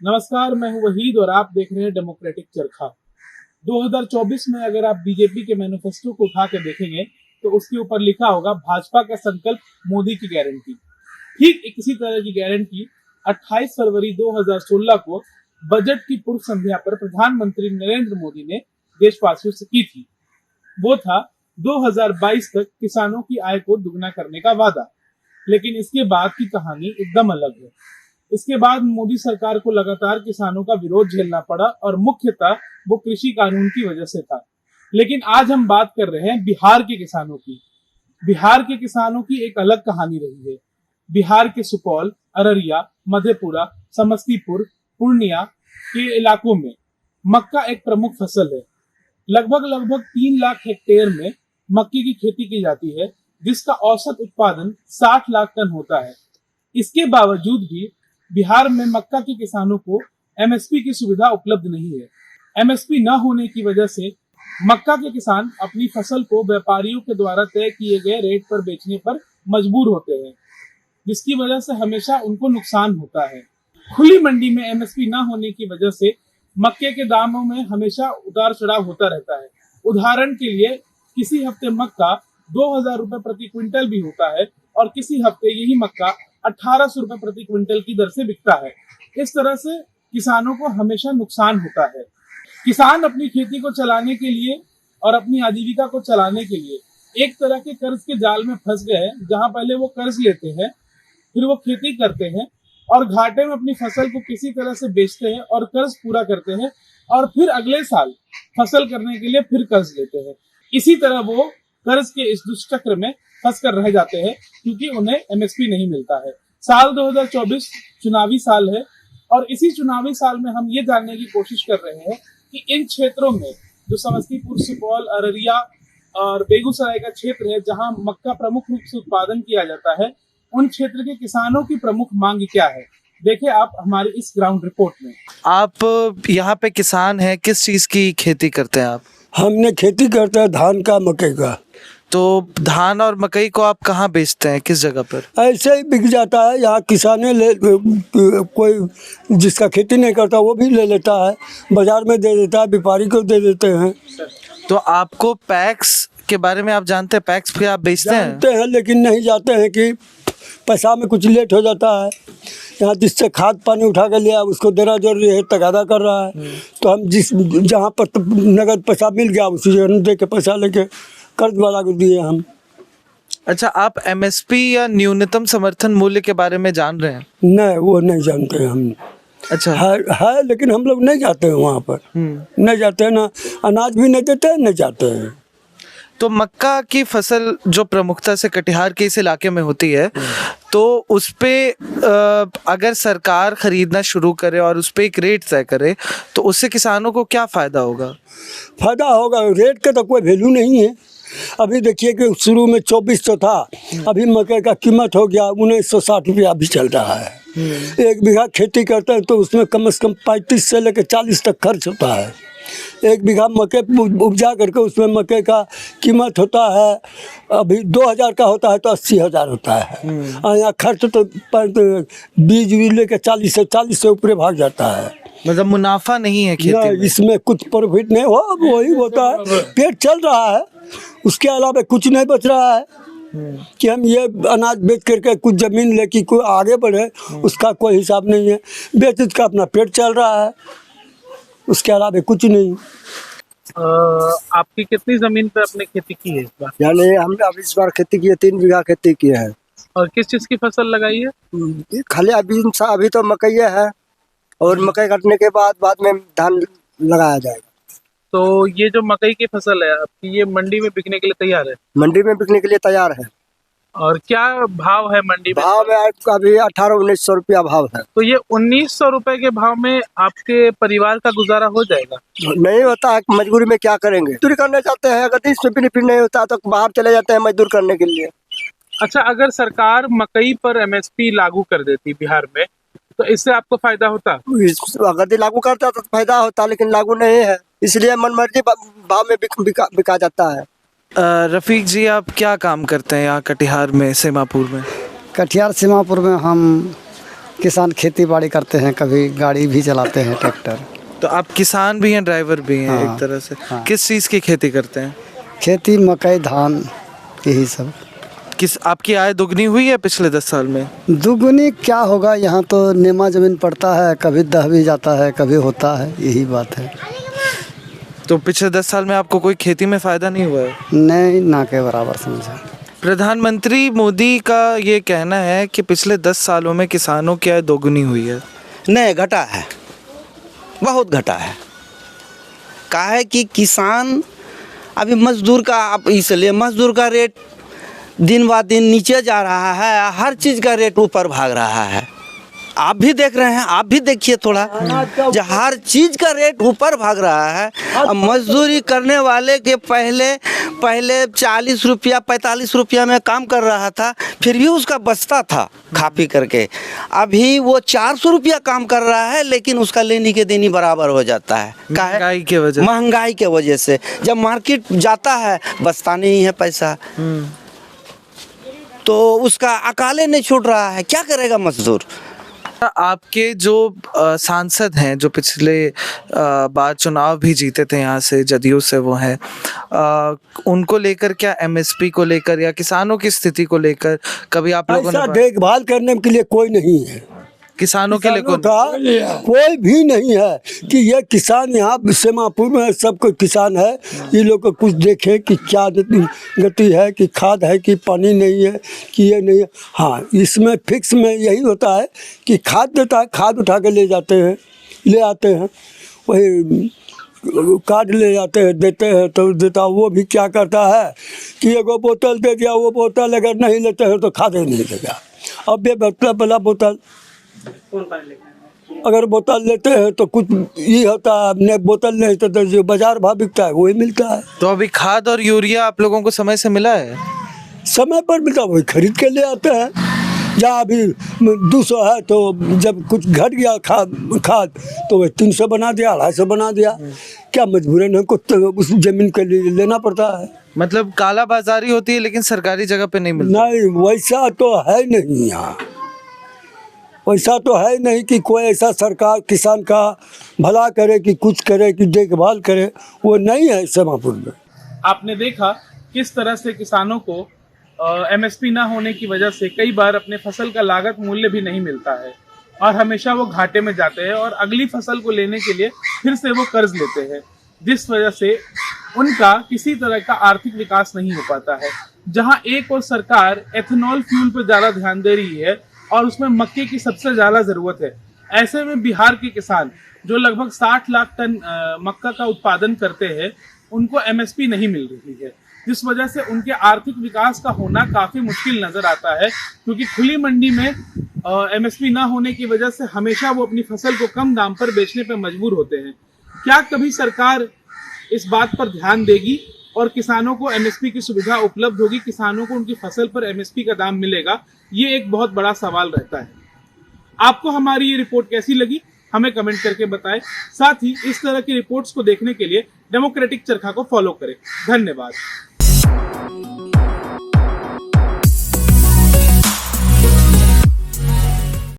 नमस्कार, मैं हूं वहीद और आप देख रहे हैं डेमोक्रेटिक चरखा। 2024 में अगर आप बीजेपी के मैनिफेस्टो को उठा के देखेंगे तो उसके ऊपर लिखा होगा भाजपा का संकल्प, मोदी की गारंटी। ठीक इसी तरह की गारंटी 28 फरवरी 2016 को बजट की पूर्व संध्या पर प्रधानमंत्री नरेंद्र मोदी ने देशवासियों से की थी। वो था 2022 तक किसानों की आय को दुगना करने का वादा। लेकिन इसके बाद की कहानी एकदम अलग है। इसके बाद मोदी सरकार को लगातार किसानों का विरोध झेलना पड़ा और मुख्यतः वो कृषि कानून की वजह से था। लेकिन आज हम बात कर रहे हैं बिहार के किसानों की। बिहार के किसानों की एक अलग कहानी रही है। बिहार के सुपौल, अररिया, मधेपुरा, समस्तीपुर, पूर्णिया के इलाकों में मक्का एक प्रमुख फसल है। लगभग 3 लाख हेक्टेयर में मक्के की खेती की जाती है, जिसका औसत उत्पादन 60 लाख टन होता है। इसके बावजूद भी बिहार में मक्का के किसानों को एमएसपी की सुविधा उपलब्ध नहीं है। एमएसपी न होने की वजह से मक्का के किसान अपनी फसल को व्यापारियों के द्वारा तय किए गए रेट पर बेचने पर मजबूर होते हैं, जिसकी वजह से हमेशा उनको नुकसान होता है। खुली मंडी में एमएसपी न होने की वजह से मक्के के दामों में हमेशा उतार चढ़ाव होता रहता है। उदाहरण के लिए किसी हफ्ते मक्का 2000 रुपए प्रति क्विंटल भी होता है और किसी हफ्ते यही मक्का 1800 रुपए प्रति क्विंटल की दर से बिकता है। इस तरह से किसानों को हमेशा नुकसान होता है। किसान अपनी खेती को चलाने के लिए और अपनी आजीविका को चलाने के लिए एक तरह के कर्ज के जाल में फंस गए हैं, जहां पहले वो कर्ज लेते हैं, फिर वो खेती करते हैं और घाटे में अपनी फसल को किसी तरह से बेचते हैं और कर्ज पूरा करते हैं और फिर अगले साल फसल करने के लिए फिर कर्ज लेते हैं। इसी तरह वो कर्ज के इस दुष्चक्र में फंस कर रह जाते हैं क्योंकि उन्हें एमएसपी नहीं मिलता है। साल 2024 चुनावी साल है और इसी चुनावी साल में हम ये जानने की कोशिश कर रहे हैं कि इन क्षेत्रों में जो समस्तीपुर, सुपौल, अररिया और बेगूसराय का क्षेत्र है, जहां मक्का प्रमुख रूप से उत्पादन किया जाता है, उन क्षेत्र के किसानों की प्रमुख मांग क्या है, देखिए आप हमारी इस ग्राउंड रिपोर्ट में। आप यहाँ पे किसान हैं, किस चीज़ की खेती करते हैं आप? हमने खेती करते हैं धान का, मकई का। तो धान और मकई को आप कहाँ बेचते हैं, किस जगह पर? ऐसे ही बिक जाता है, यहाँ किसाने ले, कोई जिसका खेती नहीं करता वो भी ले लेता है, बाजार में दे देता है, व्यापारी को दे देते हैं। तो आपको पैक्स के बारे में आप जानते हैं? पैक्स पे आप बेचते हैं? जानते हैं, लेकिन नहीं जाते हैं कि पैसा में कुछ लेट हो जाता है। यहाँ जिससे खाद पानी उठा कर लिया उसको देना जरूरी है, तगादा कर रहा है। तो हम जहाँ पर नगद पैसा मिल गया उसी जगह दे के पैसा लेके कर्ज वाला को दिए हम। अच्छा, आप एमएसपी या न्यूनतम समर्थन मूल्य के बारे में जान रहे हैं? नहीं, वो नहीं जानते हैं हम। अच्छा है लेकिन हम लोग नहीं जाते हैं वहाँ पर। नहीं जाते हैं, ना अनाज भी नहीं देते हैं, नहीं जाते हैं। तो मक्का की फसल जो प्रमुखता से कटिहार के इस इलाके में होती है, तो उस पे अगर सरकार खरीदना शुरू करे और उस पे एक रेट तय करे तो उससे किसानों को क्या फ़ायदा होगा? फायदा होगा, रेट का तो कोई वैल्यू नहीं है। अभी देखिए कि शुरू में 2400 था, अभी मकई का कीमत हो गया 1960 रुपया भी चल रहा है। 1 बीघा खेती करते हैं तो उसमें कम से कम 35 से लेकर 40 तक खर्च होता है। 1 बीघा मकई उपजा करके उसमें मकई का कीमत होता है, अभी 2000 का होता है तो 80,000 होता है। और यहाँ खर्च तो बीज लेकर 40 से ऊपर भाग जाता है। मतलब मुनाफा नहीं है खेती में? इसमें कुछ प्रॉफिट नहीं हो, वही होता है, पेट चल रहा है, उसके अलावा कुछ नहीं बच रहा है कि हम ये अनाज बेच करके कुछ जमीन लेके कोई आगे बढ़े, उसका कोई हिसाब नहीं है। बेच का अपना पेट चल रहा है, उसके अलावा कुछ नहीं। आपकी कितनी जमीन पे आपने खेती की है इस बार? यानी हमने अब इस बार खेती की है, 3 बीघा खेती की है। और किस चीज की फसल लगाई है? खाली अभी तो मकई है और मकई कटने के बाद में धान लगाया जाएगा। तो ये जो मकई की फसल है आपकी, ये मंडी में बिकने के लिए तैयार है? मंडी में बिकने के लिए तैयार है। और क्या भाव है मंडी में? भाव में अभी 1800-1900 रुपया भाव है। तो ये 1900 रुपए के भाव में आपके परिवार का गुजारा हो जाएगा? नहीं होता है, मजबूरी में क्या करेंगे, मजदूरी करने जाते हैं, अगर इसमें बेनिफिट नहीं होता तो बाहर चले जाते हैं मजदूर करने के लिए। अच्छा, अगर सरकार मकई पर एमएसपी लागू कर देती बिहार में तो इससे आपको फायदा होता? अगर लागू करता तो फायदा होता, लेकिन लागू नहीं है, इसलिए मनमर्जी भाव में बिका जाता है। रफीक जी, आप क्या काम करते हैं यहाँ कटिहार में, सीमापुर में? कटिहार सीमापुर में हम किसान खेती बाड़ी करते हैं, कभी गाड़ी भी चलाते हैं, ट्रैक्टर। तो आप किसान भी हैं, ड्राइवर भी हैं, हाँ, एक तरह से। हाँ। किस चीज़ की खेती करते हैं? खेती मकई धान यही सब। आपकी आय दुगनी हुई है पिछले 10 साल में? दुगुनी क्या होगा, यहाँ तो नीमा ज़मीन पड़ता है, कभी दह भी जाता है, कभी होता है, यही बात है। तो पिछले 10 साल में आपको कोई खेती में फ़ायदा नहीं हुआ है? नहीं, ना के बराबर समझा। प्रधानमंत्री मोदी का ये कहना है कि पिछले 10 सालों में किसानों की आय दोगुनी हुई है। नहीं, घटा है, बहुत घटा है। का है कि किसान अभी मजदूर का, आप इसलिए मजदूर का रेट दिन ब दिन नीचे जा रहा है, हर चीज़ का रेट ऊपर भाग रहा है। आप भी देख रहे हैं, आप भी देखिए थोड़ा, जो हर चीज़ का रेट ऊपर भाग रहा है। अब मजदूरी करने वाले के पहले 40 रुपया 45 रुपया में काम कर रहा था, फिर भी उसका बचता था खा पी करके। अभी वो 400 रुपया काम कर रहा है, लेकिन उसका लेनी के देनी बराबर हो जाता है। महंगाई की वजह। महंगाई के वजह से जब मार्केट जाता है बचता नहीं है पैसा, तो उसका अकाले नहीं छूट रहा है, क्या करेगा मजदूर। आपके जो सांसद हैं, जो पिछले बार चुनाव भी जीते थे यहाँ से, जदयू से वो हैं, उनको लेकर क्या एमएसपी को लेकर या किसानों की स्थिति को लेकर कभी आप लोगों ऐसा ने देखभाल करने के लिए कोई नहीं है। किसानों के लिए किसानों का कोई भी नहीं है कि ये किसान यहाँ सेमापुर में सबको किसान है, ये लोग को कुछ देखे कि क्या गति है, कि खाद है, कि पानी नहीं है, कि ये नहीं है। हाँ, इसमें फिक्स में यही होता है कि खाद देता है, खाद उठा के ले जाते हैं, ले आते हैं, वही कार्ड ले जाते हैं, देते हैं तो देता। वो भी क्या करता है कि एगो बोतल दे दिया, वो बोतल अगर नहीं लेते हैं तो खाद ही नहीं देगा। अब ये बड़ा बोतल, अगर बोतल लेते हैं तो कुछ ये होता है, अपने बोतल नहीं तो जो बाजार भाव बिकता है वही मिलता है। तो अभी खाद और यूरिया आप लोगों को समय से मिला है? समय पर मिलता, वही खरीद के ले आते हैं। जहाँ अभी 200 है तो जब कुछ घट गया खाद तो वह 300 बना दिया, 250 बना दिया। क्या मजबूरन हमको तो उस जमीन के लिए लेना पड़ता है। मतलब काला बाजारी होती है लेकिन सरकारी जगह पे नहीं मिलता? नहीं, वैसा तो है नहीं यहाँ, वैसा तो है नहीं कि कोई ऐसा सरकार किसान का भला करे, कि कुछ करे, कि देखभाल करे, वो नहीं है सेमापुर में। आपने देखा किस तरह से किसानों को एमएसपी ना होने की वजह से कई बार अपने फसल का लागत मूल्य भी नहीं मिलता है और हमेशा वो घाटे में जाते हैं और अगली फसल को लेने के लिए फिर से वो कर्ज लेते हैं, जिस वजह से उनका किसी तरह का आर्थिक विकास नहीं हो पाता है। जहां एक और सरकार एथेनॉल फ्यूल पर ज्यादा ध्यान दे रही है और उसमें मक्के की सबसे ज्यादा जरूरत है, ऐसे में बिहार के किसान जो लगभग 60 लाख टन मक्का का उत्पादन करते हैं, उनको एमएसपी नहीं मिल रही है, जिस वजह से उनके आर्थिक विकास का होना काफी मुश्किल नजर आता है। क्योंकि खुली मंडी में एमएसपी ना होने की वजह से हमेशा वो अपनी फसल को कम दाम पर बेचने पर मजबूर होते हैं। क्या कभी सरकार इस बात पर ध्यान देगी और किसानों को एमएसपी की सुविधा उपलब्ध होगी, किसानों को उनकी फसल पर एमएसपी का दाम मिलेगा? ये एक बहुत बड़ा सवाल रहता है। आपको हमारी ये रिपोर्ट कैसी लगी, हमें कमेंट करके बताएं। साथ ही इस तरह की रिपोर्ट्स को देखने के लिए डेमोक्रेटिक चरखा को फॉलो करें। धन्यवाद।